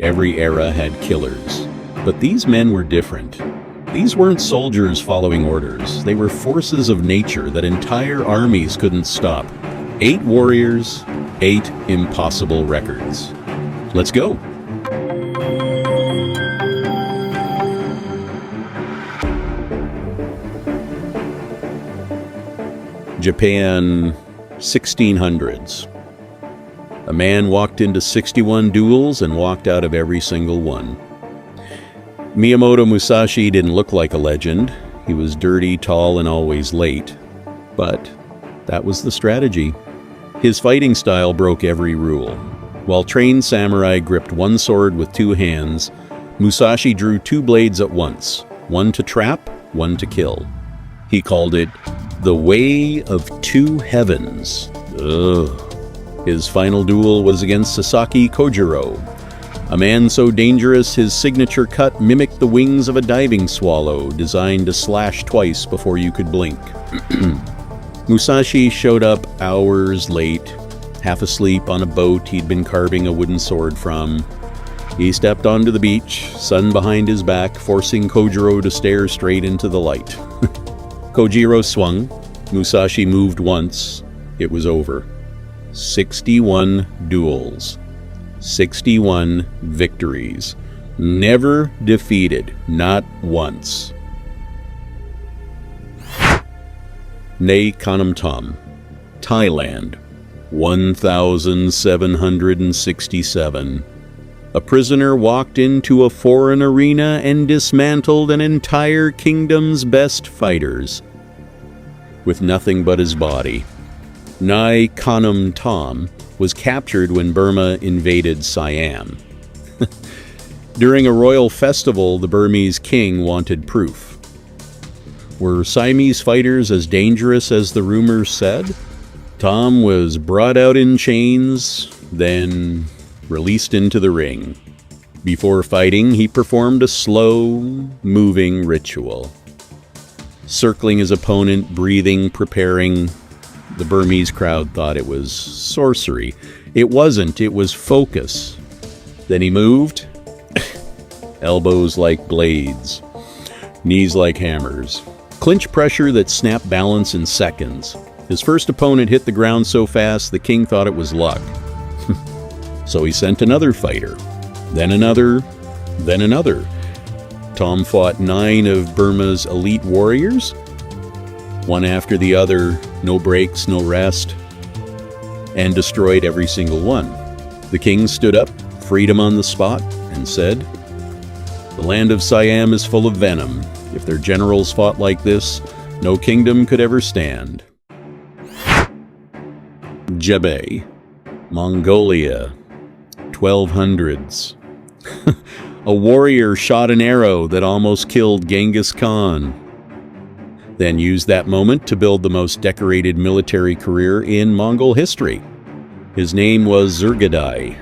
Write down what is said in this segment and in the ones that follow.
Every era had killers, but these men were different. These weren't soldiers following orders. They were forces of nature that entire armies couldn't stop. 8 warriors, 8 impossible records. Let's go. Japan, 1600s. A man walked into 61 duels and walked out of every single one. Miyamoto Musashi didn't look like a legend. He was dirty, tall, and always late. But that was the strategy. His fighting style broke every rule. While trained samurai gripped one sword with 2 hands, Musashi drew 2 blades at once, one to trap, one to kill. He called it the Way of 2 Heavens. Ugh. His final duel was against Sasaki Kojiro, a man so dangerous his signature cut mimicked the wings of a diving swallow, designed to slash twice before you could blink. Musashi showed up hours late, half asleep on a boat he'd been carving a wooden sword from. He stepped onto the beach, sun behind his back, forcing Kojiro to stare straight into the light. Kojiro swung. Musashi moved once. It was over. 61 duels. 61 victories. Never defeated. Not once. Nay Kanam Tom, Thailand, 1767. A prisoner walked into a foreign arena and dismantled an entire kingdom's best fighters. With nothing but his body. Nai Kanam Tom was captured when Burma invaded Siam. During a royal festival, the Burmese king wanted proof. Were Siamese fighters as dangerous as the rumors said? Tom was brought out in chains, then released into the ring. Before fighting, he performed a slow, moving ritual. Circling his opponent, breathing, preparing. The Burmese crowd thought it was sorcery. It wasn't, it was focus. Then he moved. Elbows like blades. Knees like hammers. Clinch pressure that snapped balance in seconds. His first opponent hit the ground so fast the king thought it was luck. So he sent another fighter, then another, then another. Tom fought 9 of Burma's elite warriors, one after the other, no breaks, no rest, and destroyed every single one. The king stood up, freed him on the spot, and said, "The land of Siam is full of venom. If their generals fought like this, no kingdom could ever stand." Jebel, Mongolia, 1200s. A warrior shot an arrow that almost killed Genghis Khan, then used that moment to build the most decorated military career in Mongol history. His name was Zurgadai.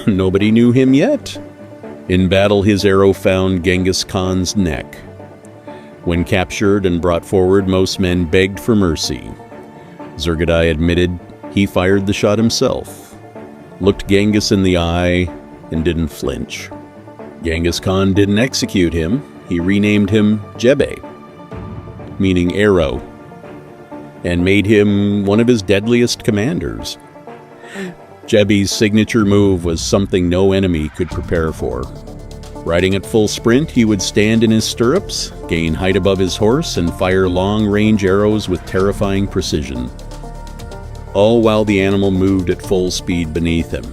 Nobody knew him yet. In battle, his arrow found Genghis Khan's neck. When captured and brought forward, most men begged for mercy. Zurgadai admitted he fired the shot himself, looked Genghis in the eye, and didn't flinch. Genghis Khan didn't execute him. He renamed him Jebe, meaning arrow, and made him one of his deadliest commanders. Jebe's signature move was something no enemy could prepare for. Riding at full sprint, he would stand in his stirrups, gain height above his horse, and fire long-range arrows with terrifying precision, all while the animal moved at full speed beneath him.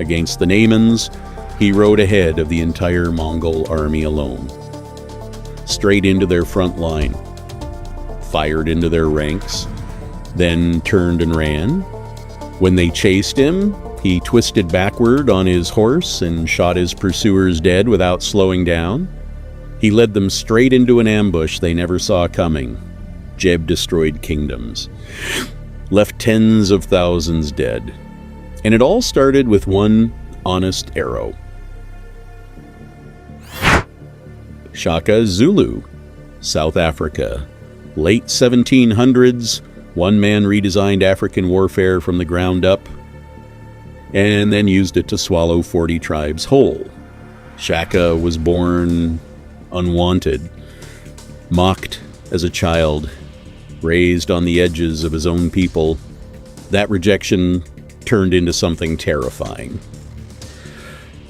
Against the Naimans, he rode ahead of the entire Mongol army alone. Straight into their front line, fired into their ranks, then turned and ran. When they chased him, he twisted backward on his horse and shot his pursuers dead without slowing down. He led them straight into an ambush they never saw coming. Jeb destroyed kingdoms, left tens of thousands dead. And it all started with one honest arrow. Shaka Zulu, South Africa. Late 1700s, one man redesigned African warfare from the ground up. and then used it to swallow 40 tribes whole. Shaka was born unwanted, mocked as a child, raised on the edges of his own people. That rejection turned into something terrifying.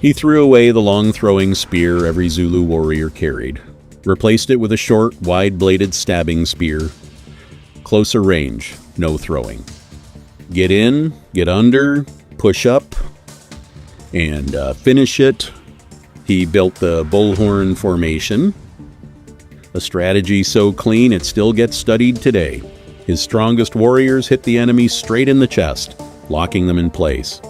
He threw away the long-throwing spear every Zulu warrior carried, replaced it with a short, wide-bladed stabbing spear. Closer range, no throwing. Get in, get under, push up, and finish it. He built the bullhorn formation, a strategy so clean it still gets studied today. His strongest warriors hit the enemy straight in the chest, locking them in place.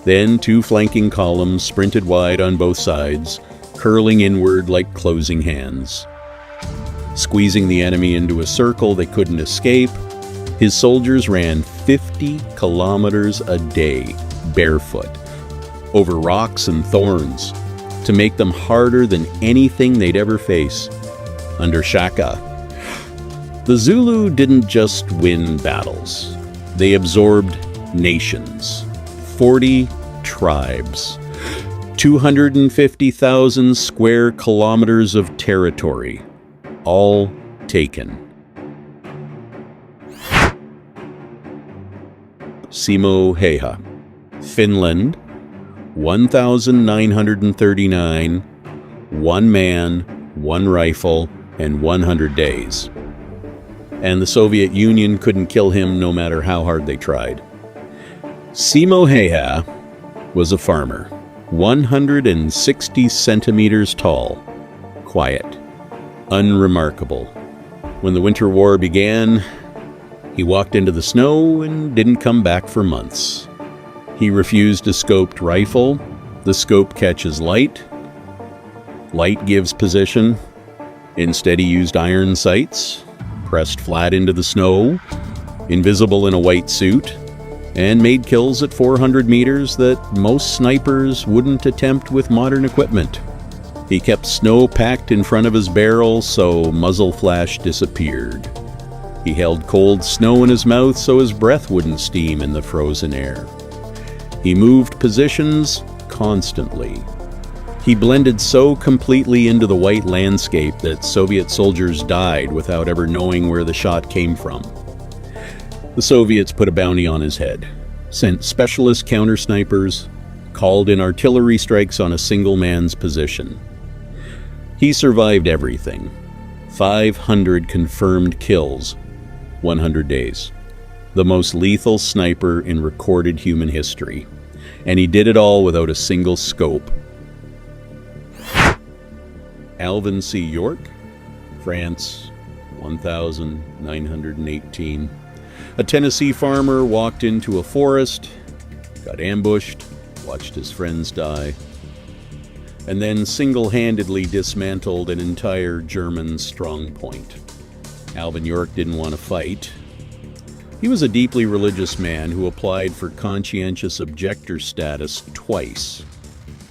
Then 2 flanking columns sprinted wide on both sides, curling inward like closing hands. Squeezing the enemy into a circle they couldn't escape, his soldiers ran 50 kilometers a day, barefoot, over rocks and thorns, to make them harder than anything they'd ever face. Under Shaka, the Zulu didn't just win battles. They absorbed nations, 40 tribes, 250,000 square kilometers of territory, all taken. Simo Heha, Finland, 1,939, 1 man, 1 rifle, and 100 days. And the Soviet Union couldn't kill him no matter how hard they tried. Simo Heha was a farmer, 160 centimeters tall, quiet, unremarkable. When the Winter War began, he walked into the snow and didn't come back for months. He refused a scoped rifle. The scope catches light. Light gives position. Instead, he used iron sights, pressed flat into the snow, invisible in a white suit, and made kills at 400 meters that most snipers wouldn't attempt with modern equipment. He kept snow packed in front of his barrel so muzzle flash disappeared. He held cold snow in his mouth so his breath wouldn't steam in the frozen air. He moved positions constantly. He blended so completely into the white landscape that Soviet soldiers died without ever knowing where the shot came from. The Soviets put a bounty on his head, sent specialist counter-snipers, called in artillery strikes on a single man's position. He survived everything. 500 confirmed kills, 100 days. The most lethal sniper in recorded human history. And he did it all without a single scope. Alvin C. York, France, 1918. A Tennessee farmer walked into a forest, got ambushed, watched his friends die, and then single-handedly dismantled an entire German strongpoint. Alvin York didn't want to fight. He was a deeply religious man who applied for conscientious objector status twice.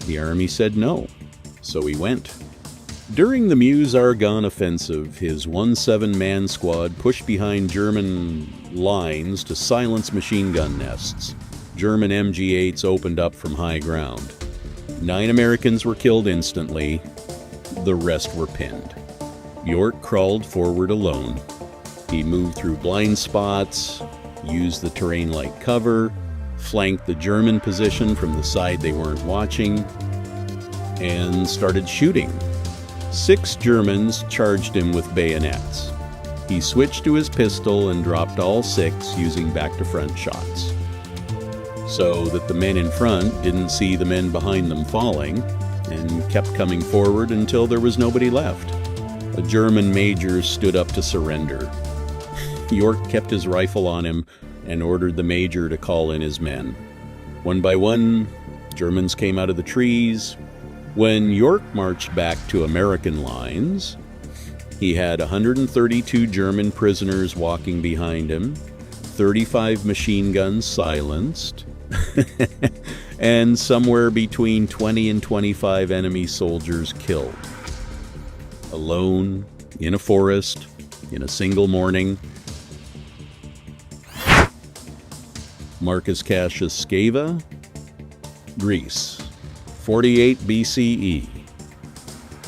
The army said no, so he went. During the Meuse-Argonne offensive, his 1-7-man squad pushed behind German lines to silence machine gun nests. German MG-8s opened up from high ground. 9 Americans were killed instantly. The rest were pinned. York crawled forward alone. He moved through blind spots, used the terrain like cover, flanked the German position from the side they weren't watching, and started shooting. 6 Germans charged him with bayonets. He switched to his pistol and dropped all 6 using back-to-front shots, so that the men in front didn't see the men behind them falling, and kept coming forward until there was nobody left. A German major stood up to surrender. York kept his rifle on him and ordered the major to call in his men. One by one, Germans came out of the trees. When York marched back to American lines, he had 132 German prisoners walking behind him, 35 machine guns silenced, and somewhere between 20 and 25 enemy soldiers killed. Alone, in a forest, in a single morning. Marcus Cassius Sceva, Greece, 48 BCE.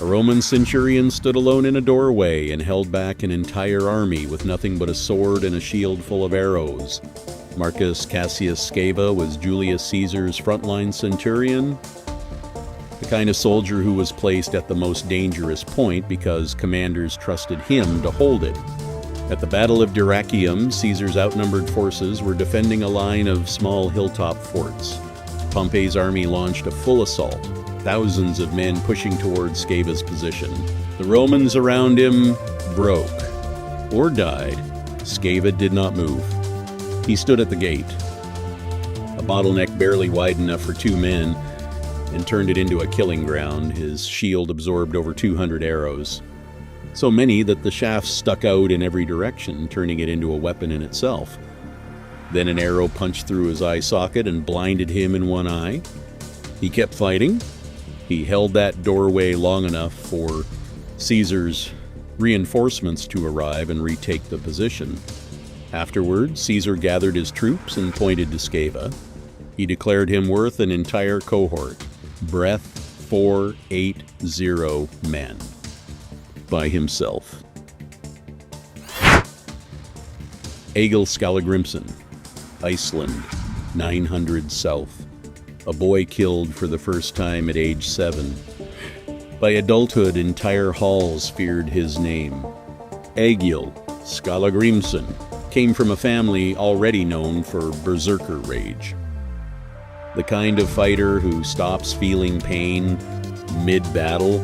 A Roman centurion stood alone in a doorway and held back an entire army with nothing but a sword and a shield full of arrows. Marcus Cassius Sceva was Julius Caesar's frontline centurion, the kind of soldier who was placed at the most dangerous point because commanders trusted him to hold it. At the Battle of Dyrrhachium, Caesar's outnumbered forces were defending a line of small hilltop forts. Pompey's army launched a full assault, thousands of men pushing towards Scaeva's position. The Romans around him broke or died. Scaeva did not move. He stood at the gate, a bottleneck barely wide enough for 2 men, and turned it into a killing ground. His shield absorbed over 200 arrows, so many that the shafts stuck out in every direction, turning it into a weapon in itself. Then an arrow punched through his eye socket and blinded him in one eye. He kept fighting. He held that doorway long enough for Caesar's reinforcements to arrive and retake the position. Afterward, Caesar gathered his troops and pointed to Scaeva. He declared him worth an entire cohort, breadth 480 men, by himself. Egil Skallagrimsson, Iceland, 900 south. A boy killed for the first time at age 7. By adulthood, entire halls feared his name. Egil Skallagrimsson came from a family already known for berserker rage. The kind of fighter who stops feeling pain mid-battle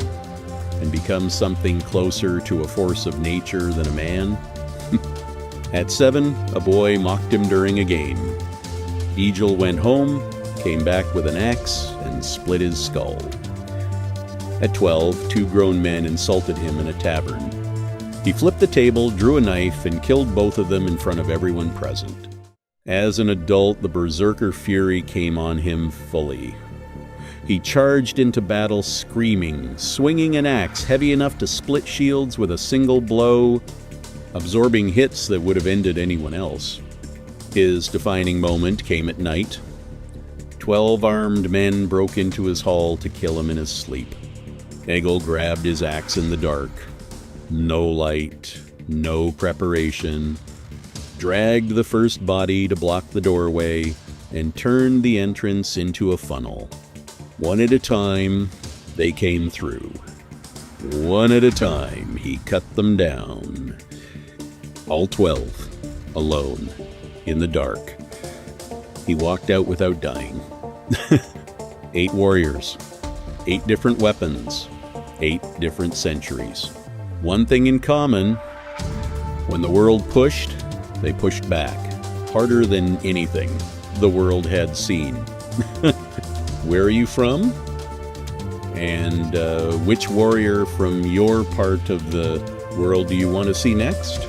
and becomes something closer to a force of nature than a man. At 7, a boy mocked him during a game. Egil went home, came back with an axe, and split his skull. At 12, 2 grown men insulted him in a tavern. He flipped the table, drew a knife, and killed both of them in front of everyone present. As an adult, the berserker fury came on him fully. He charged into battle screaming, swinging an axe heavy enough to split shields with a single blow, absorbing hits that would have ended anyone else. His defining moment came at night. 12 armed men broke into his hall to kill him in his sleep. Egil grabbed his axe in the dark. No light, no preparation. Dragged the first body to block the doorway and turned the entrance into a funnel. One at a time, they came through. One at a time, he cut them down. All 12, alone, in the dark. He walked out without dying. 8 warriors, 8 different weapons, 8 different centuries. One thing in common: when the world pushed, they pushed back, harder than anything the world had seen. Where are you from? And which warrior from your part of the world do you want to see next?